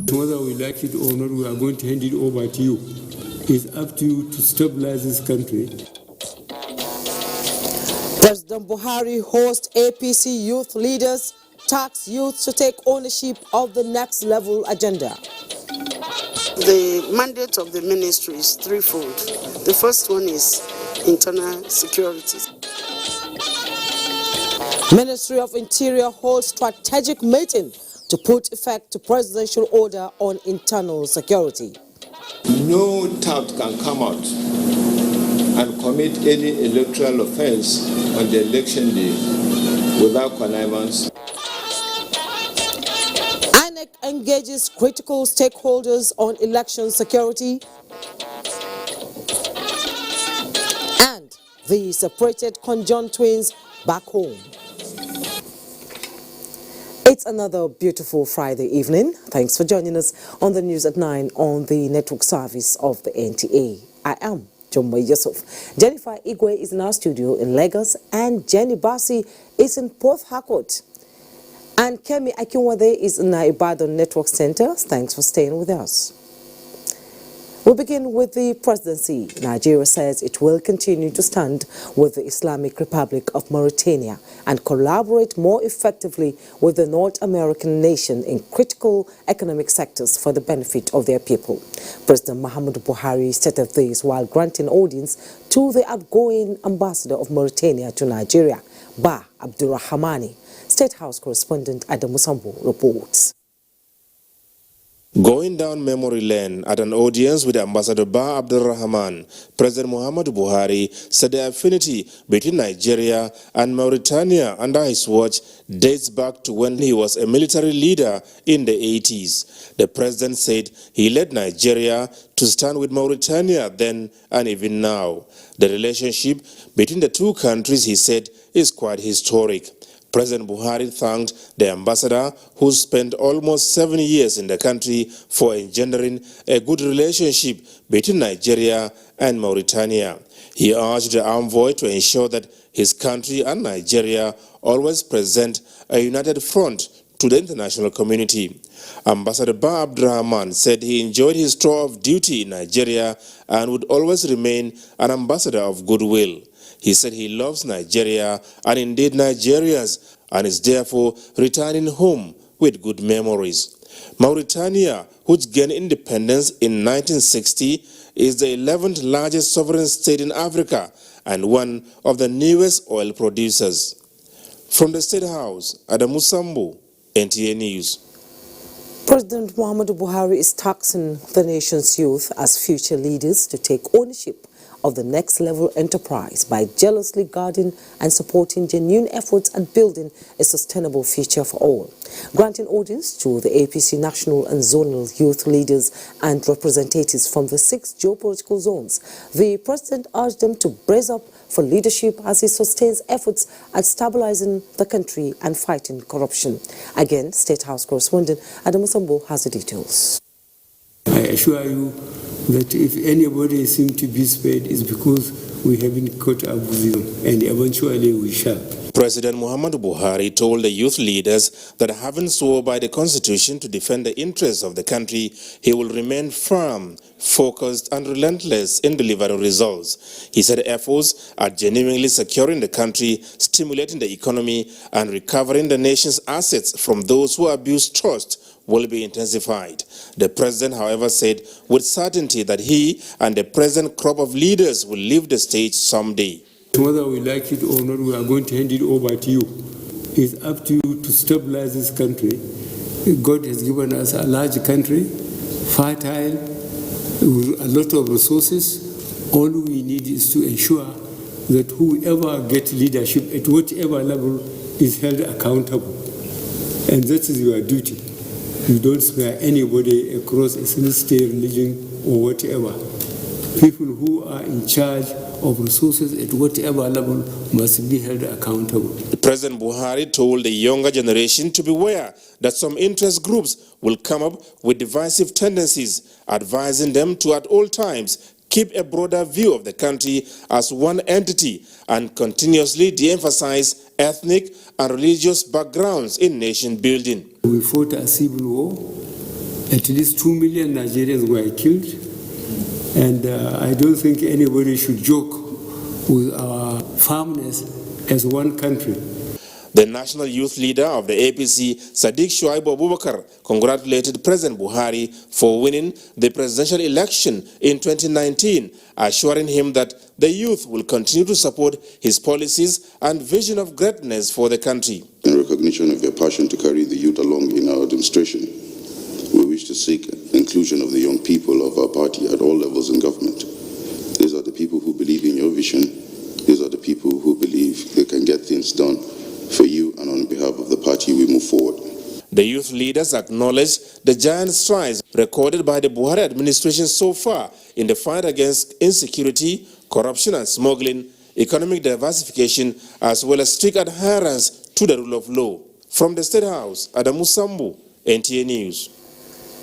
Whether we like it or not, we are going to hand it over to you. It's up to you to stabilize this country. President Buhari hosts APC youth leaders, task youth to take ownership of the next level agenda. The mandate of the ministry is threefold. The first one is internal security. Ministry of Interior holds strategic meeting to put effect to presidential order on internal security. No tout can come out and commit any electoral offense on the election day without connivance. INEC engages critical stakeholders on election security. And the separated Conjoined twins back home. It's another beautiful Friday evening. Thanks for joining us on the news at 9 on the network service of the NTA. I am Jumbo Yusuf. Jennifer Igwe is in our studio in Lagos and Jenny Bassi is in Port Harcourt. And Kemi Akinwade is in our Ibadan Network Center. Thanks for staying with us. We begin with the presidency. Nigeria says it will continue to stand with the Islamic Republic of Mauritania and collaborate more effectively with the North American nation in critical economic sectors for the benefit of their people. President Muhammadu Buhari stated this while granting audience to the outgoing ambassador of Mauritania to Nigeria, Ba Abdurrahmani. State House correspondent Adam Musambo reports. Going down memory lane at an audience with Ambassador Ba Abdurrahman, President Muhammadu Buhari said the affinity between Nigeria and Mauritania under his watch dates back to when he was a military leader in the 80s. The president said he led Nigeria to stand with Mauritania then and even now. The relationship between the two countries, he said, is quite historic. President Buhari thanked the ambassador, who spent almost 7 years in the country, for engendering a good relationship between Nigeria and Mauritania. He urged the envoy to ensure that his country and Nigeria always present a united front to the international community. Ambassador Ba Abdurrahman said he enjoyed his tour of duty in Nigeria and would always remain an ambassador of goodwill. He said he loves Nigeria and indeed Nigerians and is therefore returning home with good memories. Mauritania, which gained independence in 1960, is the 11th largest sovereign state in Africa and one of the newest oil producers. From the State House, Adamu Sambu, NTA News. President Muhammadu Buhari is taxing the nation's youth as future leaders to take ownership of the next level enterprise by jealously guarding and supporting genuine efforts at building a sustainable future for all. Granting audience to the APC national and zonal youth leaders and representatives from the 6 geopolitical zones, the president urged them to brace up for leadership as he sustains efforts at stabilizing the country and fighting corruption. Again, State House correspondent Adam Musambo has the details. I assure you that if anybody seems to be spared, it's because we haven't caught up with them, and eventually we shall. President Muhammadu Buhari told the youth leaders that having sworn by the Constitution to defend the interests of the country, he will remain firm, focused and relentless in delivering results. He said efforts at genuinely securing the country, stimulating the economy and recovering the nation's assets from those who abuse trust will be intensified. The president, however, said with certainty that he and the present crop of leaders will leave the stage someday. Whether we like it or not, we are going to hand it over to you. It's up to you to stabilize this country. God has given us a large country, fertile, with a lot of resources. All we need is to ensure that whoever gets leadership at whatever level is held accountable. And that is your duty. You don't spare anybody across ethnicity, religion, or whatever. People who are in charge of resources at whatever level must be held accountable. President Buhari told the younger generation to beware that some interest groups will come up with divisive tendencies, advising them to at all times keep a broader view of the country as one entity and continuously de-emphasize ethnic and religious backgrounds in nation building. We fought a civil war At least 2 million Nigerians were killed, and I don't think anybody should joke with our firmness as one country. The national youth leader of the APC, Sadiq Shuaibu Abubakar, congratulated President Buhari for winning the presidential election in 2019, assuring him that the youth will continue to support his policies and vision of greatness for the country. In recognition of your passion to carry the youth along in our administration, we wish to seek inclusion of the young people of our party at all levels in government. These are the people who believe in your vision. These are the people who believe they can get things done for you, and on behalf of the party, we move forward. The youth leaders acknowledged the giant strides recorded by the Buhari administration so far in the fight against insecurity, corruption and smuggling, economic diversification, as well as strict adherence to the rule of law. From the State House, Adamu Sambu, NTA News.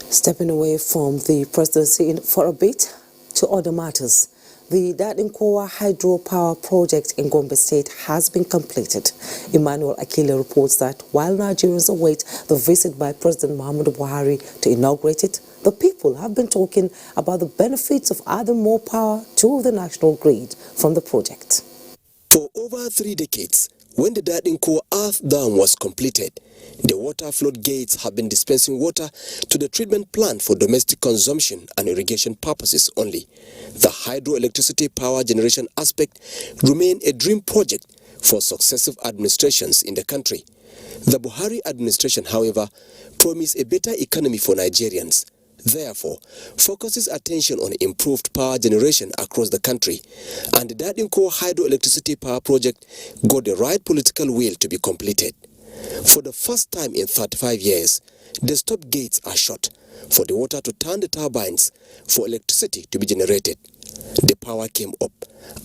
Stepping away from the presidency for a bit to other matters. The Dadinkowa hydropower project in Gombe State has been completed. Emmanuel Akile reports that while Nigerians await the visit by President Muhammadu Buhari to inaugurate it, the people have been talking about the benefits of adding more power to the national grid from the project. For over 3 decades, when the Dadinkowa Earth Dam was completed, the water floodgates have been dispensing water to the treatment plant for domestic consumption and irrigation purposes only. The hydroelectricity power generation aspect remained a dream project for successive administrations in the country. The Buhari administration, however, promised a better economy for Nigerians. Therefore, focuses attention on improved power generation across the country, and the Dadinkowa hydroelectricity power project got the right political will to be completed. For the first time in 35 years, the stop gates are shut for the water to turn the turbines for electricity to be generated. The power came up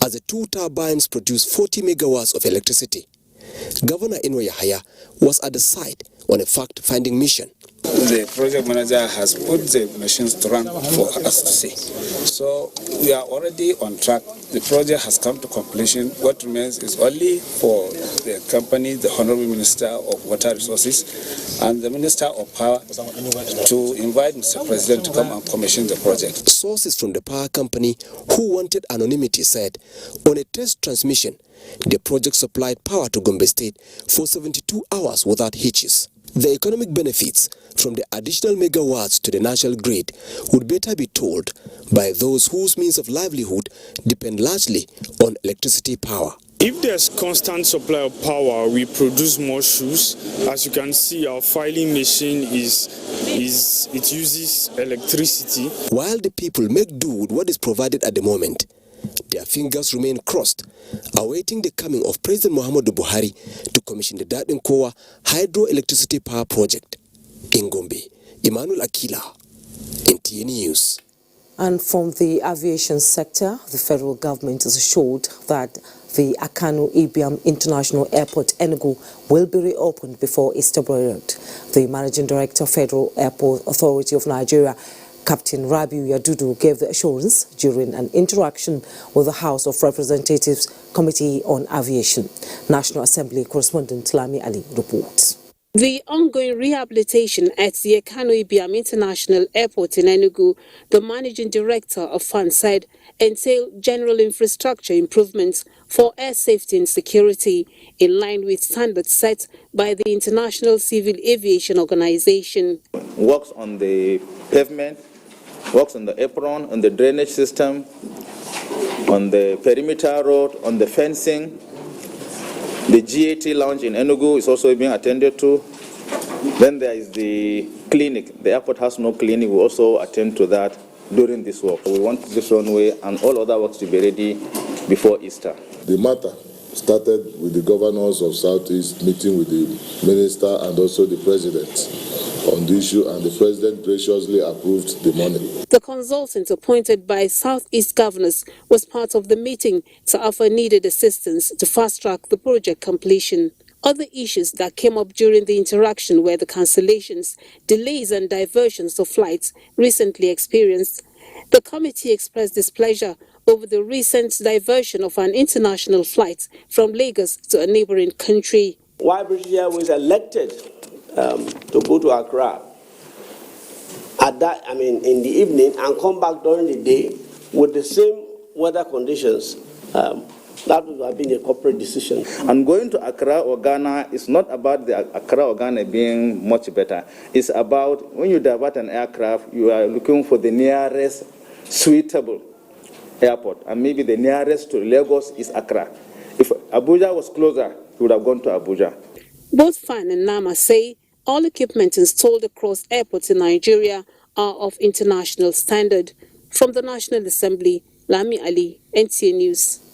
as the 2 turbines produced 40 megawatts of electricity. Governor Inwo Yahaya was at the site on a fact-finding mission. The project manager has put the machines to run for us to see. So we are already on track. The project has come to completion. What remains is only for the company, the Honorable Minister of Water Resources and the Minister of Power to invite Mr. President to come and commission the project. Sources from the power company who wanted anonymity said on a test transmission, the project supplied power to Gombe State for 72 hours without hitches. The economic benefits from the additional megawatts to the national grid would better be told by those whose means of livelihood depend largely on electricity power. If there's constant supply of power, we produce more shoes. As you can see, our filing machine it uses electricity. While the people make do with what is provided at the moment, their fingers remain crossed, awaiting the coming of President Muhammadu Buhari to commission the Dadinkowa hydroelectricity power project. In Gombe, Emmanuel Akila, NTA News. And from the aviation sector, the federal government has assured that the Akanu Ibiam International Airport, Enugu, will be reopened before Easter period. The Managing Director, Federal Airport Authority of Nigeria, Captain Rabiu Yadudu, gave the assurance during an interaction with the House of Representatives Committee on Aviation. National Assembly correspondent Lami Ali reports. The ongoing rehabilitation at the Akanu Ibiam International Airport in Enugu, the Managing Director of FAN said, entail general infrastructure improvements for air safety and security in line with standards set by the International Civil Aviation Organization. Works on the pavement, works on the apron, on the drainage system, on the perimeter road, on the fencing. The GAT lounge in Enugu is also being attended to. Then there is the clinic. The airport has no clinic. We also attend to that during this work. We want this runway and all other works to be ready before Easter. The matter started with the governors of Southeast meeting with the minister and also the president on the issue, and the president graciously approved the money. The consultant appointed by Southeast governors was part of the meeting to offer needed assistance to fast-track the project completion. Other issues that came up during the interaction were the cancellations, delays and diversions of flights recently experienced. The committee expressed displeasure over the recent diversion of an international flight from Lagos to a neighboring country. Why British Airways elected to go to Accra in the evening and come back during the day with the same weather conditions. That would have been a corporate decision. And going to Accra or Ghana is not about the Accra or Ghana being much better. It's about when you divert an aircraft, you are looking for the nearest suitable airport. And maybe the nearest to Lagos is Accra. If Abuja was closer, you would have gone to Abuja. Both Fan and Nama say all equipment installed across airports in Nigeria are of international standard. From the National Assembly, Lami Ali, NTA News.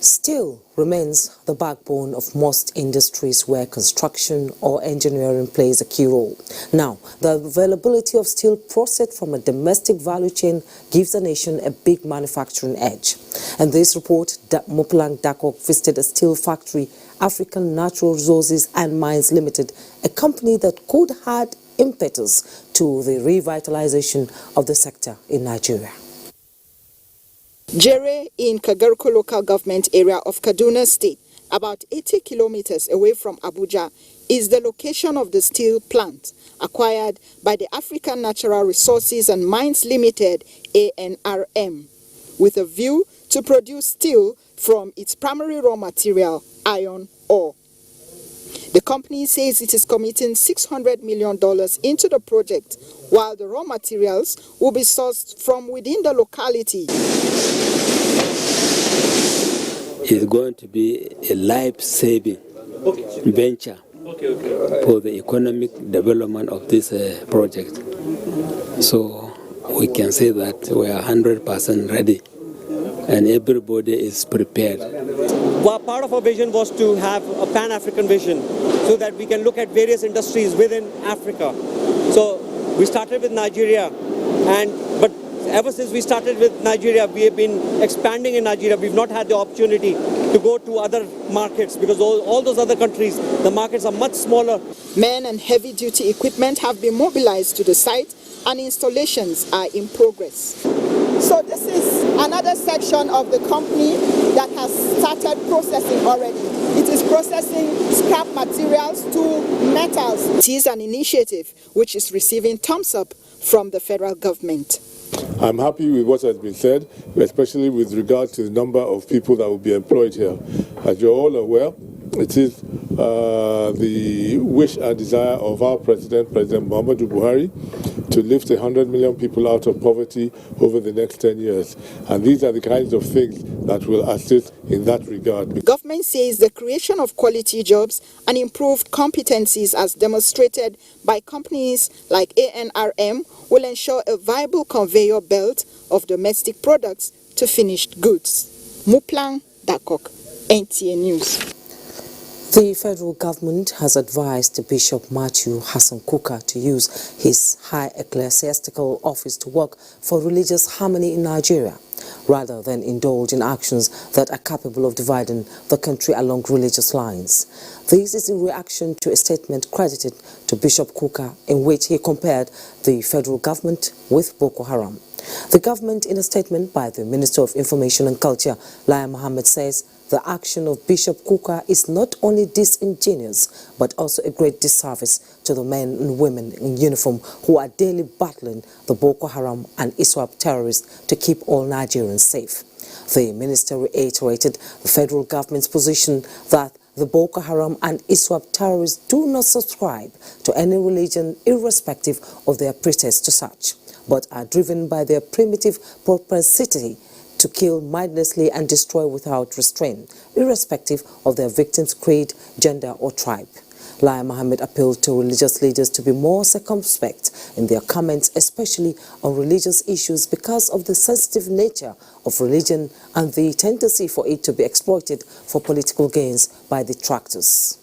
Steel remains the backbone of most industries where construction or engineering plays a key role. Now, the availability of steel processed from a domestic value chain gives the nation a big manufacturing edge. In this report, Muplang Dakok visited a steel factory, African Natural Resources and Mines Limited, a company that could add impetus to the revitalization of the sector in Nigeria. Jere in Kagarko local government area of Kaduna State, about 80 kilometers away from Abuja, is the location of the steel plant acquired by the African Natural Resources and Mines Limited, ANRM, with a view to produce steel from its primary raw material, iron ore. The company says it is committing $600 million into the project, while the raw materials will be sourced from within the locality. It's going to be a life-saving venture for the economic development of this project. So we can say that we are 100% ready and everybody is prepared. Well, part of our vision was to have a pan-African vision so that we can look at various industries within Africa. So we started with Nigeria, but ever since we started with Nigeria, we have been expanding in Nigeria. We've not had the opportunity to go to other markets because all those other countries, the markets are much smaller. Men and heavy-duty equipment have been mobilized to the site and installations are in progress. So this is another section of the company that has started processing already. It is processing scrap materials to metals. It is an initiative which is receiving thumbs up from the federal government. I'm happy with what has been said, especially with regard to the number of people that will be employed here. As you're all aware, it is the wish and desire of our President Muhammadu Buhari, to lift 100 million people out of poverty over the next 10 years. And these are the kinds of things that will assist in that regard. The government says the creation of quality jobs and improved competencies as demonstrated by companies like ANRM will ensure a viable conveyor belt of domestic products to finished goods. Muplang Dakok, NTA News. The federal government has advised Bishop Matthew Hassan Kuka to use his high ecclesiastical office to work for religious harmony in Nigeria, rather than indulge in actions that are capable of dividing the country along religious lines. This is in reaction to a statement credited to Bishop Kuka in which he compared the federal government with Boko Haram. The government, in a statement by the Minister of Information and Culture, Lai Mohammed, says the action of Bishop Kuka is not only disingenuous, but also a great disservice to the men and women in uniform who are daily battling the Boko Haram and ISWAP terrorists to keep all Nigerians safe. The minister reiterated the federal government's position that the Boko Haram and ISWAP terrorists do not subscribe to any religion irrespective of their pretense to such, but are driven by their primitive propensity to kill mindlessly and destroy without restraint, irrespective of their victims' creed, gender or tribe. Lai Mohammed appealed to religious leaders to be more circumspect in their comments, especially on religious issues, because of the sensitive nature of religion and the tendency for it to be exploited for political gains by detractors.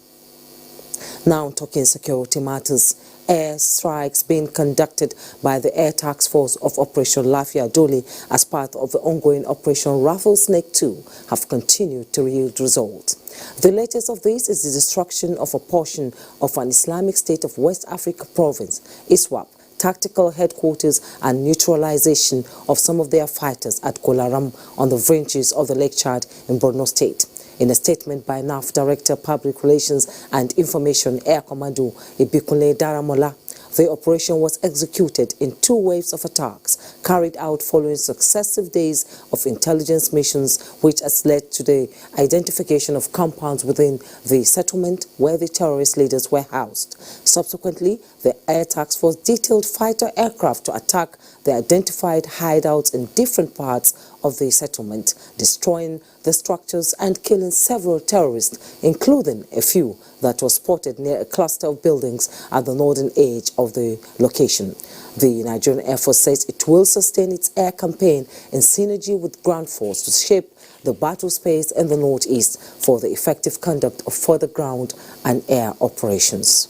Now talking security matters. Air strikes being conducted by the Air Task Force of Operation Lafia Doli as part of the ongoing Operation Rattlesnake 2 have continued to yield results. The latest of this is the destruction of a portion of an Islamic State of West Africa province, ISWAP, tactical headquarters and neutralization of some of their fighters at Kolaram on the fringes of the Lake Chad in Borno State. In a statement by NAF Director Public Relations and Information Air Commando Ibikunle Daramola, The operation was executed in 2 waves of attacks carried out following successive days of intelligence missions, which has led to the identification of compounds within the settlement where the terrorist leaders were housed. Subsequently, the Air Task Force detailed fighter aircraft to attack the identified hideouts in different parts of the settlement, destroying the structures and killing several terrorists, including a few that were spotted near a cluster of buildings at the northern edge of the location. The Nigerian Air Force says it will sustain its air campaign in synergy with ground force to shape the battle space in the northeast for the effective conduct of further ground and air operations.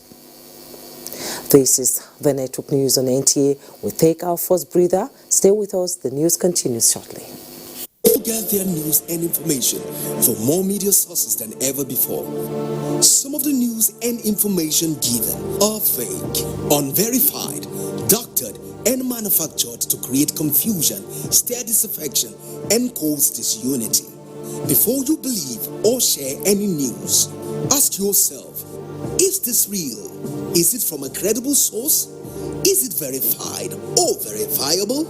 This is the Network News on NTA. We take our first breather. Stay with us. The news continues shortly. To get their news and information from more media sources than ever before. Some of the news and information given are fake, unverified, doctored, and manufactured to create confusion, stir disaffection, and cause disunity. Before you believe or share any news, ask yourself, is this real? Is it from a credible source? Is it verified or verifiable?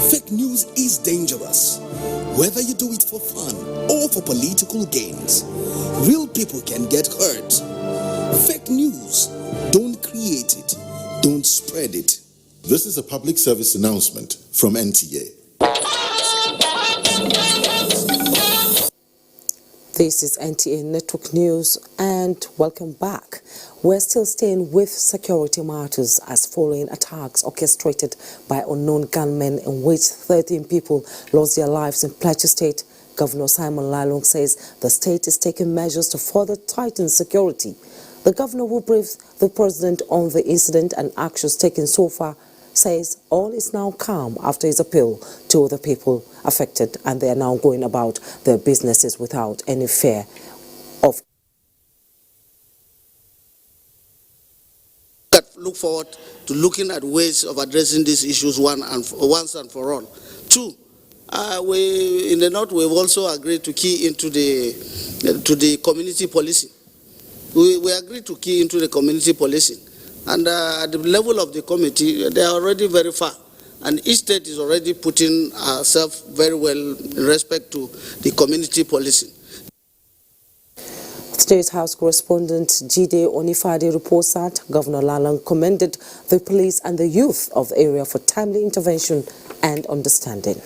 Fake news is dangerous. Whether you do it for fun or for political gains, real people can get hurt. Fake news, don't create it, don't spread it. This is a public service announcement from NTA. This is NTA Network News and welcome back. We're still staying with security matters as following attacks orchestrated by unknown gunmen in which 13 people lost their lives in Plateau State. Governor Simon Lalong says the state is taking measures to further tighten security. The governor, who briefed the president on the incident and actions taken so far, says all is now calm after his appeal to the people affected, and they are now going about their businesses without any fear of. Look forward to looking at ways of addressing these issues once and for all. 2, we in the north we've also agreed to key into the community policing. We agreed to key into the community policing. And at the level of the committee, they are already very far. And each state is already putting herself very well in respect to the community policing. State House correspondent Jide Onifade reports that Governor Lalong commended the police and the youth of the area for timely intervention and understanding.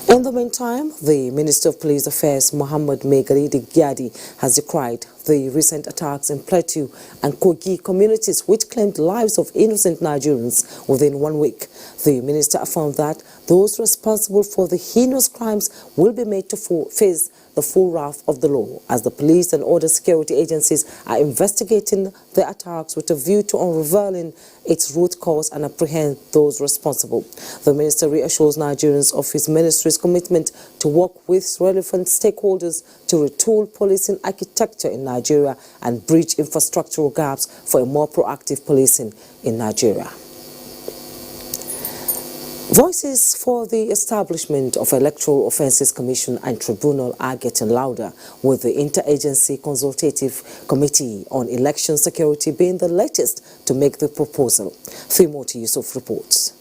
In the meantime, the Minister of Police Affairs, Mohammed Megaridi Gyadi, has decried the recent attacks in Plateau and Kogi communities which claimed lives of innocent Nigerians within 1 week. The minister affirmed that those responsible for the heinous crimes will be made to face the full wrath of the law, as the police and other security agencies are investigating the attacks with a view to unraveling its root cause and apprehend those responsible. The minister reassures Nigerians of his ministry's commitment to work with relevant stakeholders to retool policing architecture in Nigeria and bridge infrastructural gaps for a more proactive policing in Nigeria. Voices for the establishment of Electoral Offences Commission and Tribunal are getting louder, with the Interagency Consultative Committee on Election Security being the latest to make the proposal. Timothy Yusuf reports.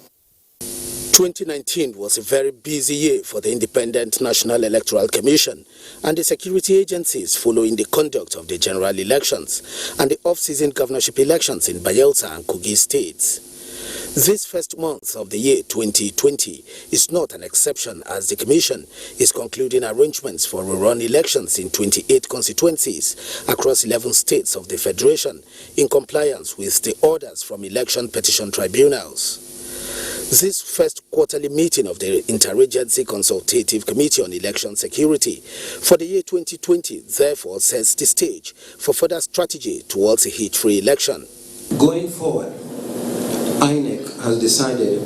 2019 was a very busy year for the Independent National Electoral Commission and the security agencies following the conduct of the general elections and the off-season governorship elections in Bayelsa and Kogi states. This first month of the year 2020 is not an exception, as the Commission is concluding arrangements for rerun elections in 28 constituencies across 11 states of the Federation in compliance with the orders from election petition tribunals. This first quarterly meeting of the Interagency Consultative Committee on Election Security for the year 2020 therefore sets the stage for further strategy towards a heat-free election. Going forward, INEC has decided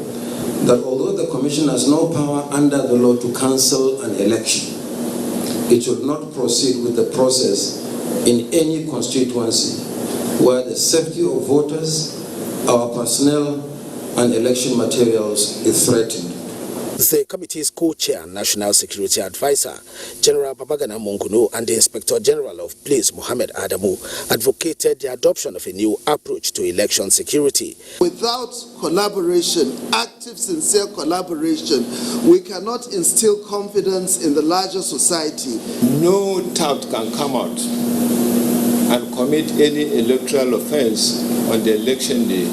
that although the Commission has no power under the law to cancel an election, it should not proceed with the process in any constituency where the safety of voters, our personnel, and election materials is threatened. The committee's co-chair, National Security Advisor, General Babagana Monguno, and the Inspector General of Police, Mohammed Adamu, advocated the adoption of a new approach to election security. Without collaboration, active, sincere collaboration, we cannot instill confidence in the larger society. No tout can come out and commit any electoral offense on the election day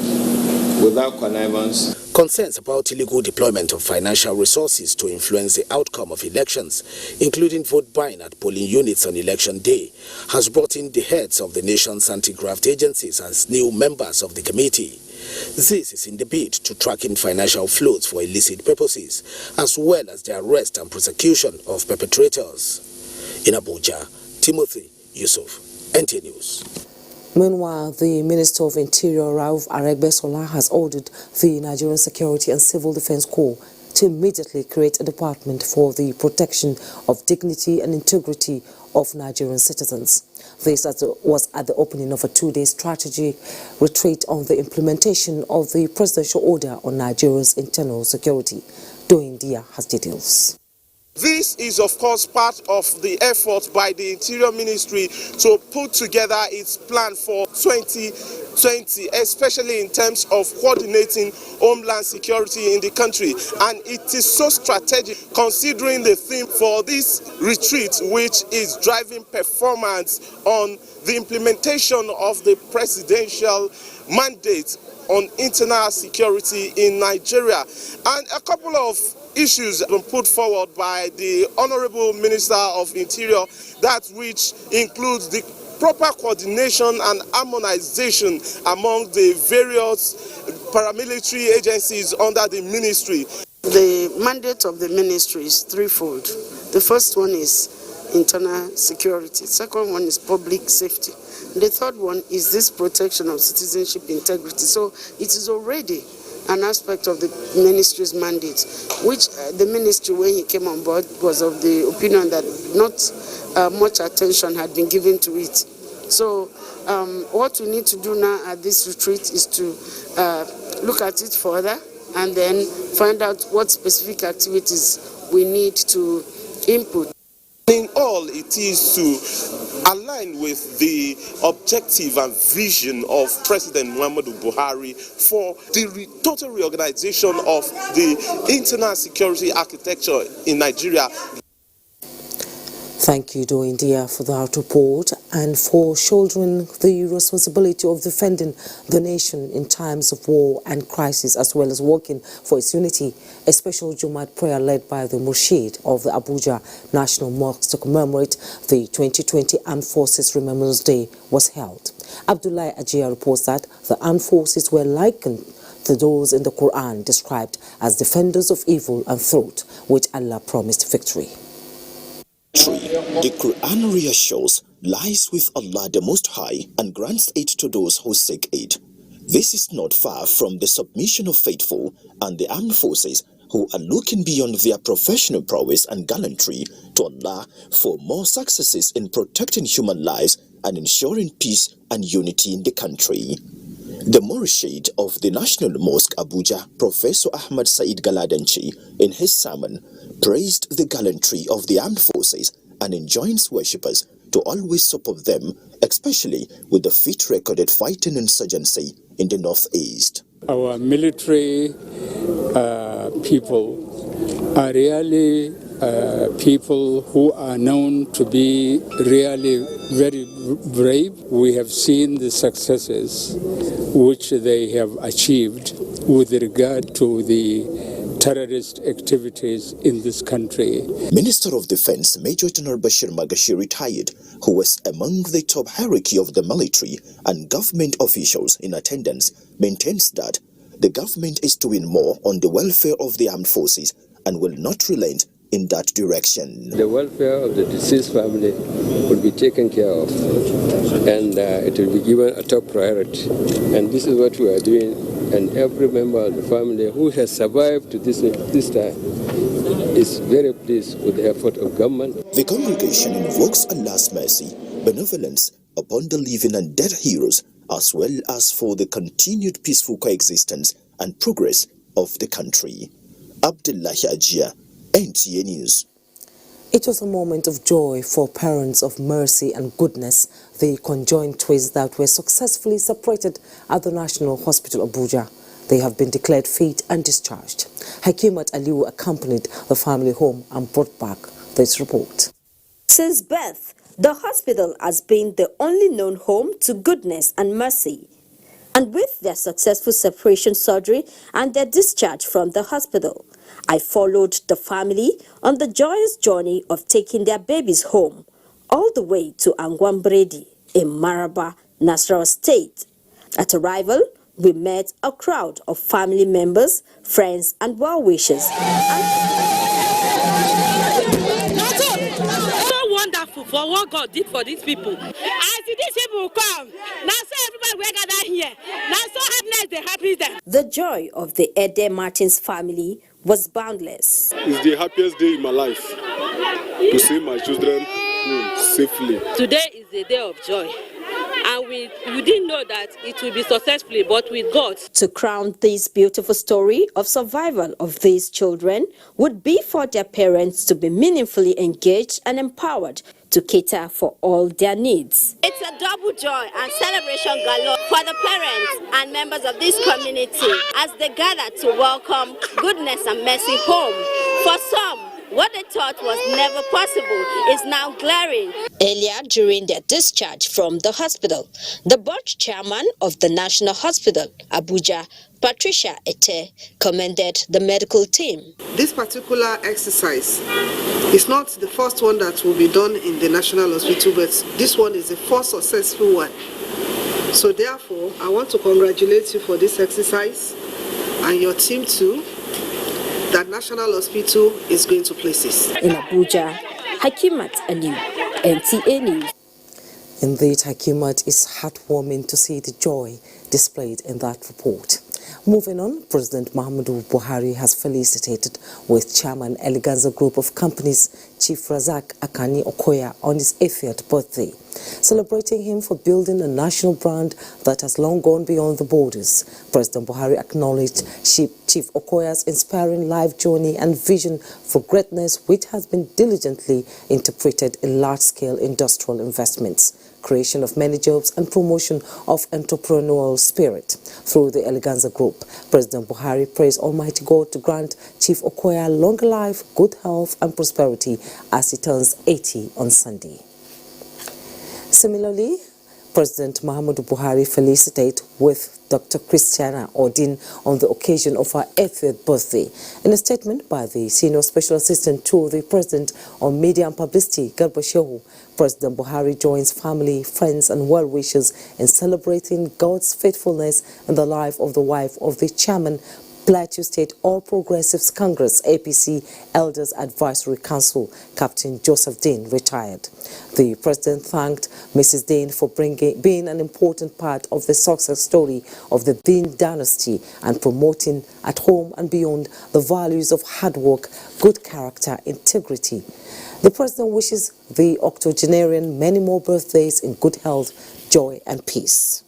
without connivance. Concerns about illegal deployment of financial resources to influence the outcome of elections, including vote buying at polling units on election day, has brought in the heads of the nation's anti-graft agencies as new members of the committee. This is in the bid to track in financial flows for illicit purposes, as well as the arrest and prosecution of perpetrators. In Abuja, Timothy Yusuf, NT News. Meanwhile, the Minister of Interior, Rauf Aregbesola, has ordered the Nigerian Security and Civil Defense Corps to immediately create a department for the protection of dignity and integrity of Nigerian citizens. This was at the opening of a two-day strategy retreat on the implementation of the presidential order on Nigeria's internal security. Doing Dia has details. This is, of course, part of the effort by the Interior Ministry to put together its plan for 2020, especially in terms of coordinating homeland security in the country. And it is so strategic considering the theme for this retreat, which is driving performance on the implementation of the presidential mandate on internal security in Nigeria. And a couple of issues have been put forward by the Honorable Minister of Interior, that which includes the proper coordination and harmonization among the various paramilitary agencies under the ministry. The mandate of the ministry is threefold. The first one is internal security. The second one is public safety. The third one is this protection of citizenship integrity. So it is already an aspect of the ministry's mandate, which the ministry, when he came on board, was of the opinion that not much attention had been given to it. So what we need to do now at this retreat is to look at it further and then find out what specific activities we need to input. In all, it is to align with the objective and vision of President Muhammadu Buhari for the total reorganization of the internal security architecture in Nigeria. Thank you, Doindia, for that report and for shouldering the responsibility of defending the nation in times of war and crisis, as well as working for its unity. A special Jumat prayer led by the Murshid of the Abuja National Mosque to commemorate the 2020 Armed Forces Remembrance Day was held. Abdullahi Ajia reports that the armed forces were likened to those in the Quran described as defenders of evil and truth, which Allah promised victory. The Quran reassures lies with Allah the Most High and grants aid to those who seek aid. This is not far from the submission of faithful and the armed forces who are looking beyond their professional prowess and gallantry to Allah for more successes in protecting human lives and ensuring peace and unity in the country. The Murshid of the National Mosque Abuja, Professor Ahmad Said Galadanchi, in his sermon, praised the gallantry of the armed forces and enjoins worshippers to always support them, especially with the feat recorded fighting insurgency in the northeast. Our military people are really people who are known to be really very brave. We have seen the successes which they have achieved with regard to the terrorist activities in this country. Minister of Defense Major General Bashir Magashi, retired, who was among the top hierarchy of the military and government officials in attendance, maintains that the government is doing more on the welfare of the armed forces and will not relent in that direction. The welfare of the deceased family will be taken care of, and it will be given a top priority. And this is what we are doing, and every member of the family who has survived to this time is very pleased with the effort of government. The congregation invokes Allah's mercy, benevolence upon the living and dead heroes, as well as for the continued peaceful coexistence and progress of the country. Abdullahi Ajia, NTA News. It was a moment of joy for parents of mercy and goodness, the conjoined twins that were successfully separated at the National Hospital Abuja. They have been declared fit and discharged. Hakimat Aliu accompanied the family home and brought back this report. Since birth, the hospital has been the only known home to goodness and mercy. And with their successful separation surgery and their discharge from the hospital, I followed the family on the joyous journey of taking their babies home, all the way to Angwambredi in Maraba, Nasarawa State. At arrival, we met a crowd of family members, friends, and well-wishers. So wonderful for what God did for these people. As these people come, now so everybody will gather here. Now so happiness they happy them. The joy of the Ede Martins family was boundless. It's the happiest day in my life to see my children home safely. Today is the day of joy. And we didn't know that it will be successfully, but with God. To crown this beautiful story of survival of these children would be for their parents to be meaningfully engaged and empowered to cater for all their needs. It's a double joy and celebration galore for the parents and members of this community as they gather to welcome goodness and mercy home. For some, what they thought was never possible is now glaring. Earlier, during their discharge from the hospital, the board chairman of the National Hospital, Abuja, Patricia Ete, commended the medical team. This particular exercise is not the first one that will be done in the National Hospital, but this one is the first successful one. So therefore, I want to congratulate you for this exercise and your team too. That National Hospital is going to places. In Abuja, Hakimat Aliu, NTA News. Indeed, Hakimat, is heartwarming to see the joy displayed in that report. Moving on, President Muhammadu Buhari has felicitated with Chairman Eleganza Group of Companies Chief Razak Akani Okoya on his 80th birthday, celebrating him for building a national brand that has long gone beyond the borders. President Buhari acknowledged Chief Okoya's inspiring life journey and vision for greatness, which has been diligently interpreted in large-scale industrial investments, creation of many jobs and promotion of entrepreneurial spirit through the Eleganza Group. President Buhari praised Almighty God to grant Chief Okoya longer life, good health and prosperity as he turns 80 on Sunday. Similarly, President Muhammadu Buhari felicitated with Dr. Christiana Odin on the occasion of her 80th birthday. In a statement by the Senior Special Assistant to the President on Media and Publicity, Garba Shehu, President Buhari joins family, friends and well-wishers in celebrating God's faithfulness in the life of the wife of the Chairman, Plateau State All Progressives Congress APC Elders Advisory Council, Captain Joseph Dean, retired. The President thanked Mrs. Dean for being an important part of the success story of the Dean dynasty and promoting at home and beyond the values of hard work, good character, integrity. The President wishes the octogenarian many more birthdays in good health, joy and peace.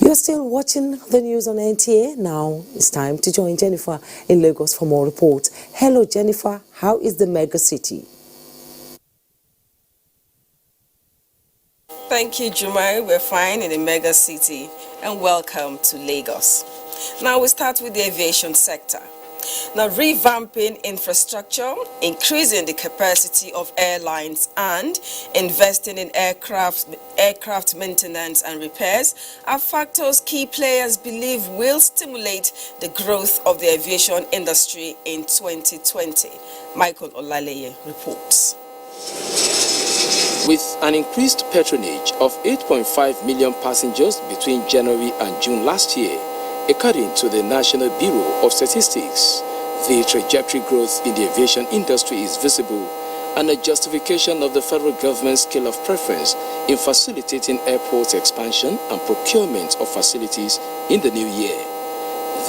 You are still watching the news on NTA. Now it's time to join Jennifer in Lagos for more reports. Hello, Jennifer. How is the mega city? Thank you, Jumai. We're fine in the mega city, and welcome to Lagos. Now we start with the aviation sector. Now, revamping infrastructure, increasing the capacity of airlines, and investing in aircraft maintenance and repairs are factors key players believe will stimulate the growth of the aviation industry in 2020. Michael Olaleye reports. With an increased patronage of 8.5 million passengers between January and June last year, according to the National Bureau of Statistics, the trajectory growth in the aviation industry is visible and a justification of the federal government's scale of preference in facilitating airport expansion and procurement of facilities in the new year.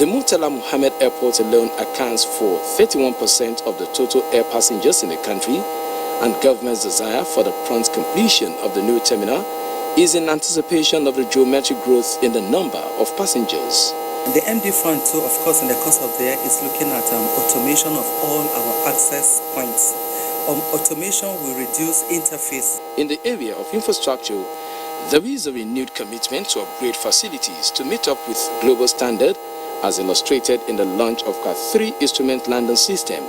The Murtala Muhammed Airport alone accounts for 31% of the total air passengers in the country, and government's desire for the prompt completion of the new terminal is in anticipation of the geometric growth in the number of passengers. The MD Fund too, of course, in the course of the year is looking at automation of all our access points. Automation will reduce interface. In the area of infrastructure, there is a renewed commitment to upgrade facilities to meet up with global standard, as illustrated in the launch of Cat 3 instrument landing system,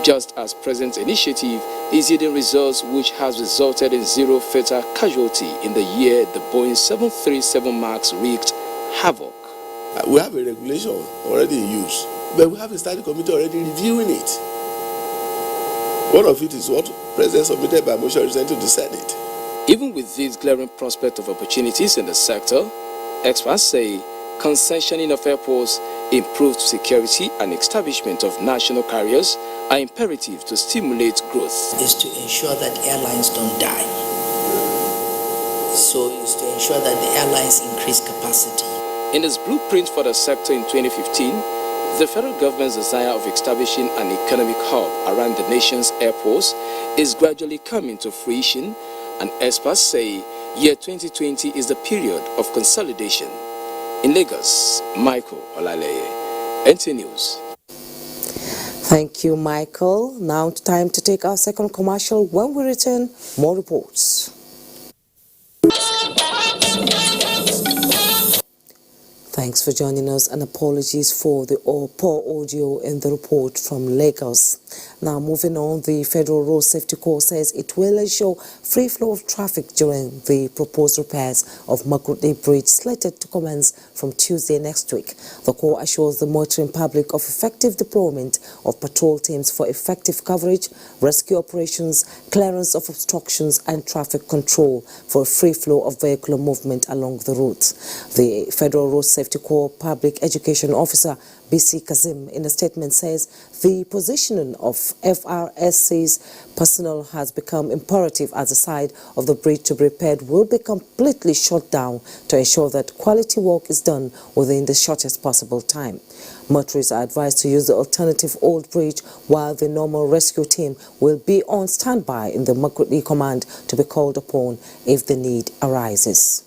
just as present initiative is yielding results which has resulted in zero fatal casualty in the year the Boeing 737 MAX wreaked havoc. We have a regulation already in use, but we have a study committee already reviewing it. One of it is what President submitted by motion recently to the Senate. Even with this glaring prospect of opportunities in the sector, experts say concessioning of airports, improved security and establishment of national carriers are imperative to stimulate growth. Is to ensure that airlines don't die. So is to ensure that the airlines increase capacity. In its blueprint for the sector in 2015, the federal government's desire of establishing an economic hub around the nation's airports is gradually coming to fruition, and experts say year 2020 is the period of consolidation. In Lagos, Michael Olaleye, NT News. Thank you, Michael. Now it's time to take our second commercial. When we return, more reports. Thanks for joining us, and apologies for the poor audio in the report from Lagos. Now moving on, the Federal Road Safety Corps says it will ensure free flow of traffic during the proposed repairs of Makurdi Bridge slated to commence from Tuesday next week. The Corps assures the motoring public of effective deployment of patrol teams for effective coverage, rescue operations, clearance of obstructions and traffic control for a free flow of vehicular movement along the route. The Federal Road Safety Corps Public Education Officer BC Kazim in a statement says the positioning of FRSC's personnel has become imperative as the side of the bridge to be repaired will be completely shut down to ensure that quality work is done within the shortest possible time. Motorists are advised to use the alternative old bridge while the normal rescue team will be on standby in the Makurdi command to be called upon if the need arises.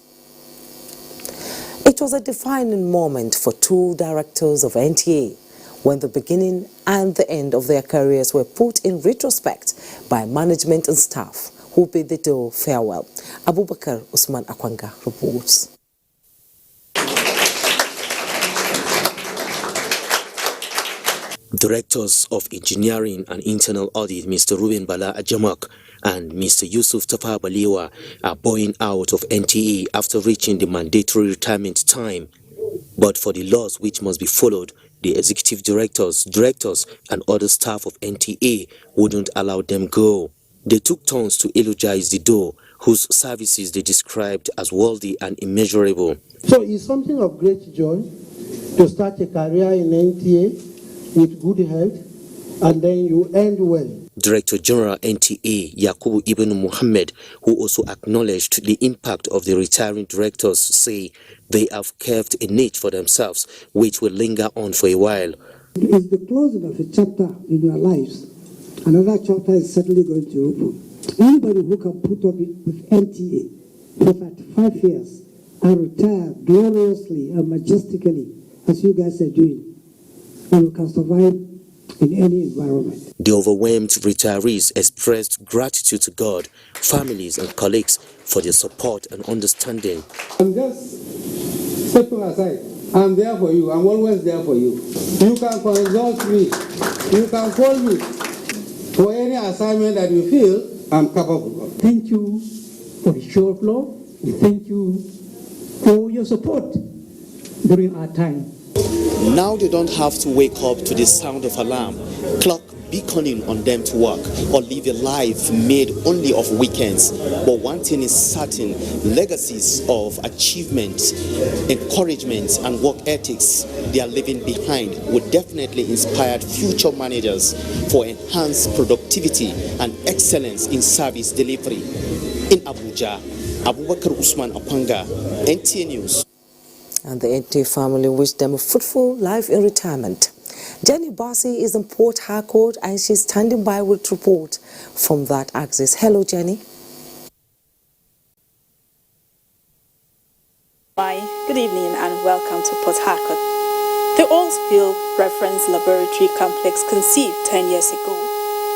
It was a defining moment for two directors of NTA when the beginning and the end of their careers were put in retrospect by management and staff who bid the duo farewell. Abubakar Usman Akwanga reports. Directors of Engineering and Internal Audit, Mr. Ruben Bala Ajamak and Mr. Yusuf Tafa Baliwa, are bowing out of NTA after reaching the mandatory retirement time. But for the laws which must be followed, the executive directors, and other staff of NTA wouldn't allow them go. They took turns to eulogize the duo, whose services they described as worthy and immeasurable. So it's something of great joy to start a career in NTA with good health, and then you end well. Director General NTA Yakubu Ibn Muhammad, who also acknowledged the impact of the retiring directors, say they have carved a niche for themselves which will linger on for a while. It's the closing of a chapter in your lives. Another chapter is certainly going to open. Anybody who can put up with NTA for 35 years and retire gloriously and majestically, as you guys are doing, and you can survive in any environment. The overwhelmed retirees expressed gratitude to God, families and colleagues for their support and understanding. I'm just stepping aside. I'm there for you. I'm always there for you. You can consult me. You can call me for any assignment that you feel I'm capable of. Thank you for the show of love. Thank you for your support during our time. Now they don't have to wake up to the sound of alarm, clock beaconing on them to work, or live a life made only of weekends. But one thing is certain: legacies of achievement, encouragement, and work ethics they are leaving behind will definitely inspire future managers for enhanced productivity and excellence in service delivery. In Abuja, Abubakar Usman Akwanga, NTA News. And the NTA family wish them a fruitful life in retirement. Jenny Bassi is in Port Harcourt and she's standing by with report from that axis. Hello, Jenny. Hi, good evening and welcome to Port Harcourt. The oil spill reference laboratory complex conceived 10 years ago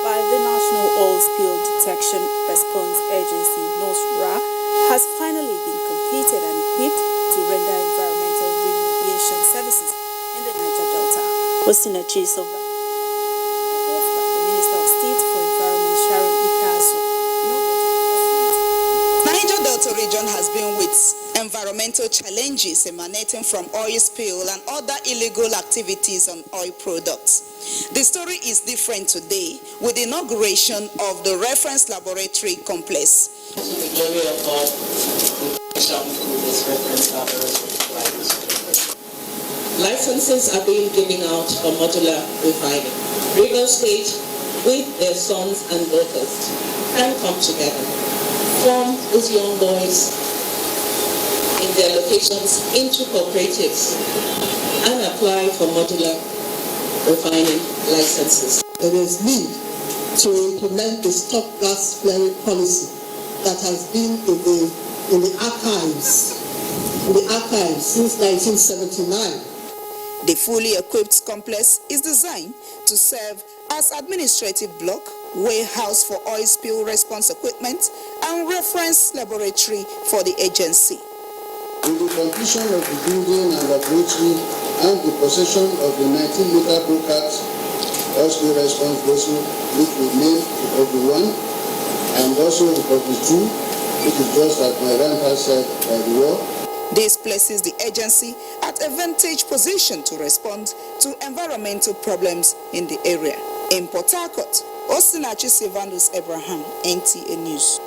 by the National Oil Spill Detection Response Agency, NOSRA, has finally been completed and equipped to render environmental remediation services in the Niger Delta. Osinachi Silva, the Minister of State for Environment, Sharon Ikazu. Niger Delta region has been with environmental challenges emanating from oil spill and other illegal activities on oil products. The story is different today with the inauguration of the reference laboratory complex. Licenses are being given out for modular refining. River State, with their sons and daughters, can come together, form these young boys in their locations into cooperatives and apply for modular refining licenses. There is need to implement the stop gas flaring policy that has been in the archives since 1979. The fully equipped complex is designed to serve as administrative block, warehouse for oil spill response equipment, and reference laboratory for the agency. With the completion of the building and laboratory and the possession of the 19-meter broadcast oil spill response vessel, which we named Recovery 1, and also Recovery 2, which is just as my rank has said by the war. This places the agency at a vantage position to respond to environmental problems in the area. In Port Harcourt, Osinachi Silvanus Abraham, NTA News.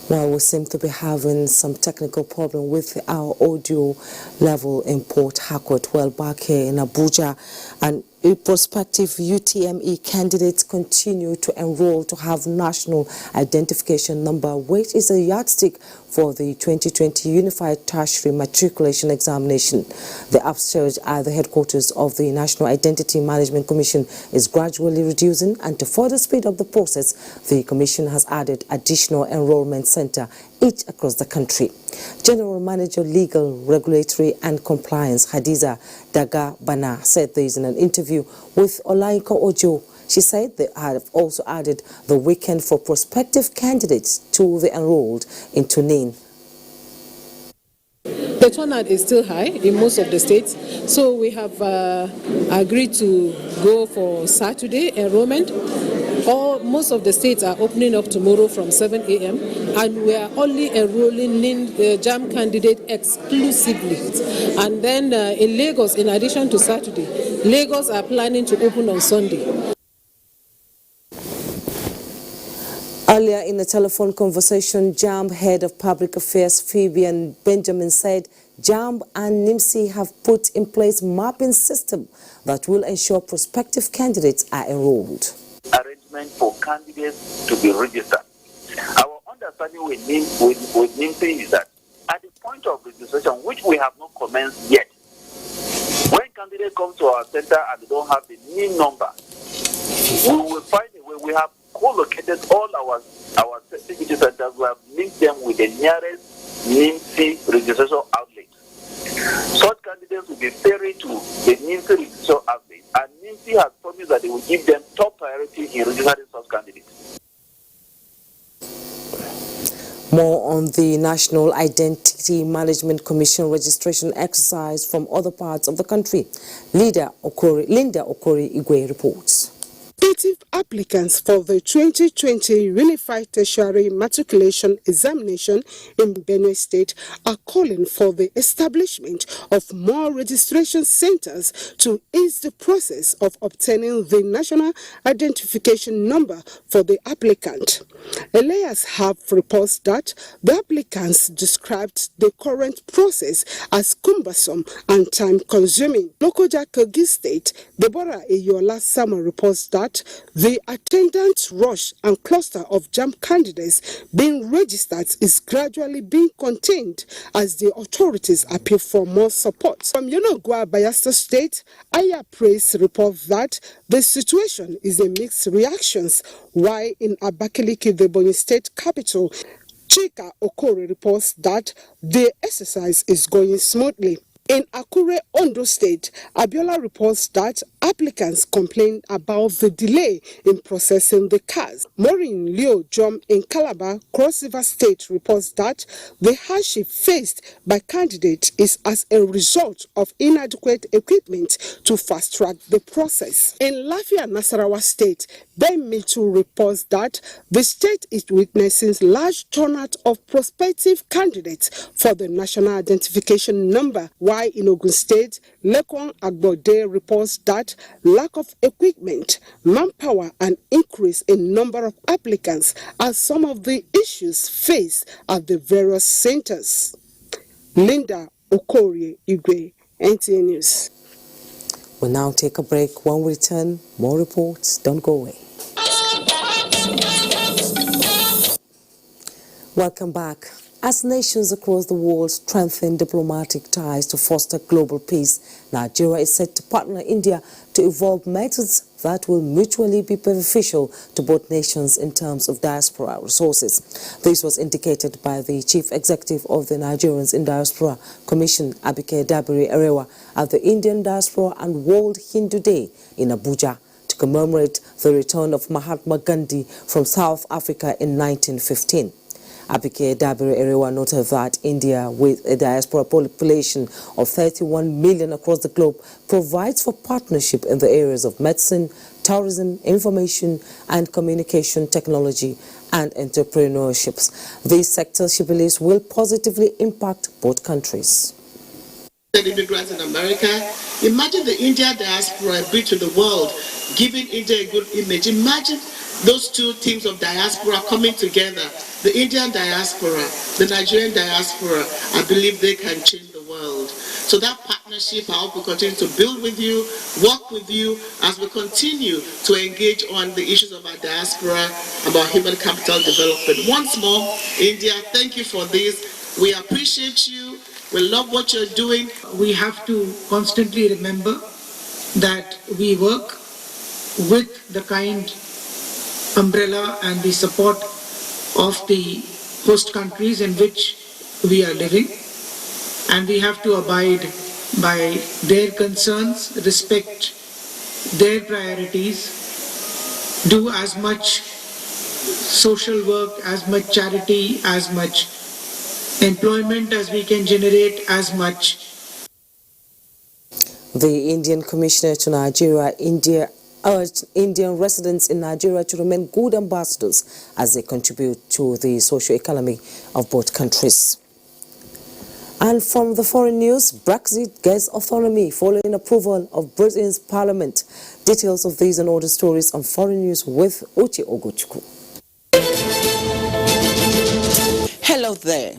Well, we seem to be having some technical problem with our audio level in Port Harcourt. Well, back here in Abuja, and prospective UTME candidates continue to enroll to have national identification number, which is a yardstick for the 2020 Unified Tertiary Matriculation Examination. The upsurge at the headquarters of the National Identity Management Commission is gradually reducing, and to further speed up the process, the Commission has added additional enrollment center each across the country. General Manager Legal, Regulatory and Compliance Hadiza Daga Bana said this in an interview with Olaiko Ojo. She said they have also added the weekend for prospective candidates to the enrolled into NIN. The turnout is still high in most of the states, so we have agreed to go for Saturday enrollment. Most of the states are opening up tomorrow from 7 a.m. and we are only enrolling in JAM candidate exclusively. And then in Lagos, in addition to Saturday, Lagos are planning to open on Sunday. Earlier in a telephone conversation, JAM Head of Public Affairs Fabian Benjamin said JAM and NIMSI have put in place mapping system that will ensure prospective candidates are enrolled. Arrangement for candidates to be registered. Our understanding with NIMSI is that at the point of registration, which we have not commenced yet, when candidates come to our center and they don't have the NIN number, we will find a way. We have co-located all our security centers. We have linked them with the nearest NIMSI registration outlet. Such candidates will be ferried to the NIMSI registration outlet, and NIMSI has promised that they will give them top priority in registering such candidates. More on the National Identity Management Commission registration exercise from other parts of the country. Linda Okori Igwe reports. Prospective applicants for the 2020 Unified Tertiary Matriculation Examination in Benue State are calling for the establishment of more registration centers to ease the process of obtaining the national identification number for the applicant. Elias have reports that the applicants described the current process as cumbersome and time-consuming. Lokoja Kogi State, Deborah Eyola Sama reports that the attendant rush and cluster of JAM candidates being registered is gradually being contained as the authorities appeal for more support. From Yonogwa, Bayelsa State, Aya Praise reports that the situation is a mixed reactions, while in Abakaliki, the Ebonyi State capital, Chika Okori reports that the exercise is going smoothly. In Akure, Ondo State, Abiola reports that applicants complained about the delay in processing the cards. Maureen Leo Jom in Calabar, Cross River State reports that the hardship faced by candidates is as a result of inadequate equipment to fast-track the process. In Lafia, Nasarawa State, Ben Mitu reports that the state is witnessing large turnout of prospective candidates for the national identification number, while in Ogun State, Lekon Agbode reports that lack of equipment, manpower, and increase in number of applicants are some of the issues faced at the various centers. Linda Okorie Igwe, NTA News. We'll now take a break. When we return, more reports. Don't go away. Welcome back. As nations across the world strengthen diplomatic ties to foster global peace, Nigeria is set to partner India to evolve methods that will mutually be beneficial to both nations in terms of diaspora resources. This was indicated by the Chief Executive of the Nigerians in Diaspora Commission, Abike Dabiri Erewa, at the Indian Diaspora and World Hindu Day in Abuja to commemorate the return of Mahatma Gandhi from South Africa in 1915. Abike Dabiri Erewa noted that India, with a diaspora population of 31 million across the globe, provides for partnership in the areas of medicine, tourism, information and communication technology and entrepreneurship. These sectors, she believes, will positively impact both countries. Immigrants in America, imagine the India diaspora bring to the world, giving India a good image. Imagine those two teams of diaspora coming together, the Indian diaspora, the Nigerian diaspora. I believe they can change the world. So that partnership, I hope we continue to build with you, work with you as we continue to engage on the issues of our diaspora, about human capital development. Once more, India, thank you for this. We appreciate you. We love what you're doing. We have to constantly remember that we work with the kind umbrella and the support of the host countries in which we are living, and we have to abide by their concerns, respect their priorities, do as much social work, as much charity, as much employment as we can generate, as much. The Indian Commissioner to Nigeria, India, urged Indian residents in Nigeria to remain good ambassadors as they contribute to the socio-economy of both countries. And from the foreign news, Brexit gets autonomy following approval of Britain's parliament. Details of these and other stories on foreign news with Uche Ogochukwu. Hello there.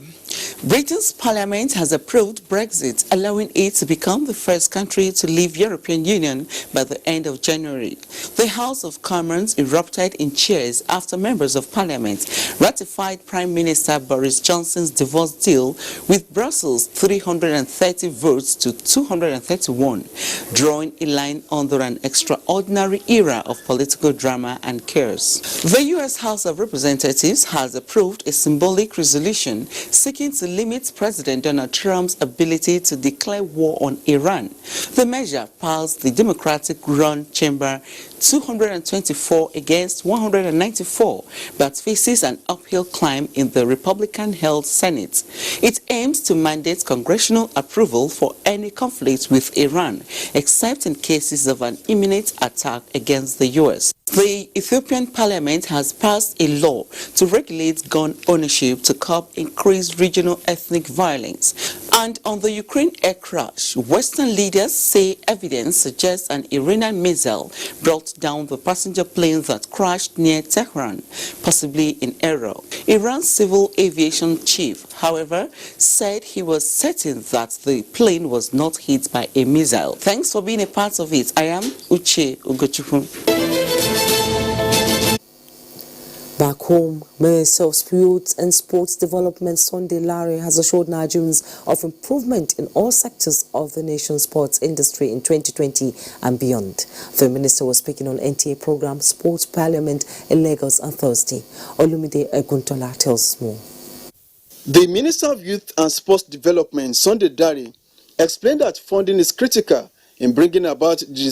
Britain's parliament has approved Brexit, allowing it to become the first country to leave European Union by the end of January. The House of Commons erupted in cheers after members of parliament ratified Prime Minister Boris Johnson's divorce deal with Brussels' 330 votes to 231, drawing a line under an extraordinary era of political drama and chaos. The U.S. House of Representatives has approved a symbolic resolution seeking to limit President Donald Trump's ability to declare war on Iran. The measure passed the Democratic-run chamber 224 against 194, but faces an uphill climb in the Republican-held Senate. It aims to mandate congressional approval for any conflict with Iran, except in cases of an imminent attack against the U.S. The Ethiopian parliament has passed a law to regulate gun ownership to curb increased regional ethnic violence. And on the Ukraine air crash, Western leaders say evidence suggests an Iranian missile brought down the passenger plane that crashed near Tehran, possibly in error. Iran's civil aviation chief, however, said he was certain that the plane was not hit by a missile. Thanks for being a part of it. I am Uche Ugochukwu. Back home, Minister of Youth and Sports Development Sunday Larry has assured Nigerians of improvement in all sectors of the nation's sports industry in 2020 and beyond. The minister was speaking on NTA program Sports Parliament in Lagos on Thursday. Olumide Eguntola tells us more. The Minister of Youth and Sports Development, Sunday Larry, explained that funding is critical in bringing about the